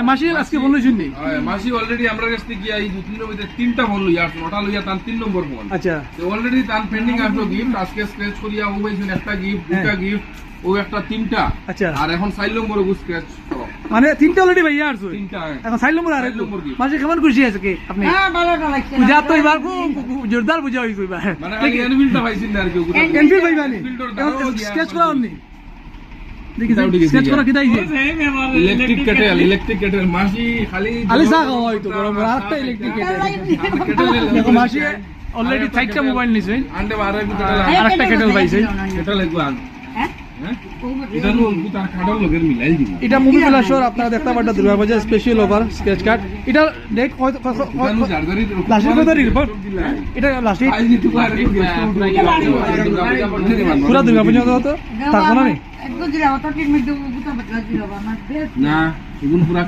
মাসি আজকে বললো শুননি মাসি অলরেডি আমরা কাছ থেকে এই 2-3 মধ্যে 3টা বললো ইয়ার ওটা লইয়া তার 3 নম্বর ফোন আচ্ছা তো অলরেডি তার পেন্ডিং আসলো গিফট আজকে স্ক্র্যাচ করিয়া ও পাইছেন একটা গিফট দুটা গিফট ও একটা 3টা আচ্ছা আর এখন 4 নম্বর ও স্ক্র্যাচ করো মানে 3টা অলরেডি ভাইয়া আসছে 3টা এখন 4 নম্বর আর 4 নম্বর gift। মাসি কেমন খুশি আছে কি আপনি হ্যাঁ ভালো লাগছে পূজা তো এবার জোরদার পূজা হইছে এবার মানে খালি এনভিলটা পাইছেন না আর কেউ এনফিল ভাইবানি এনফিল্ডর স্কেচ করা হয়নি দেখি দাও দেখি, স্কেচ করা কি দাইছে ইলেকট্রিক কেটেল মাসি খালি আলি সা খাওয়াই তো বড় বড় আরেকটা ইলেকট্রিক দেখো মাসি অলরেডি 4টা মোবাইল নিছে আন্ডে বারে আরেকটা কেটেল পাইছে কেটেল লাগবে আন হ্যাঁ হ্যাঁ এটা নো তার খাডল লগের মিলাই দিব এটা মুভি প্লাসর আপনারা দেখতে পারটা Durga Puja special offer sketch card এটা ডেট জানো জারদারি লাস্টের কত রিপোর্ট এটা লাস্টে আইজি তো আর পুরো দুর্গাপূজা তো তারপর না একদম দিরা ওটা কি মিডু বুতা বদলা দিরা না না এগুন পুরা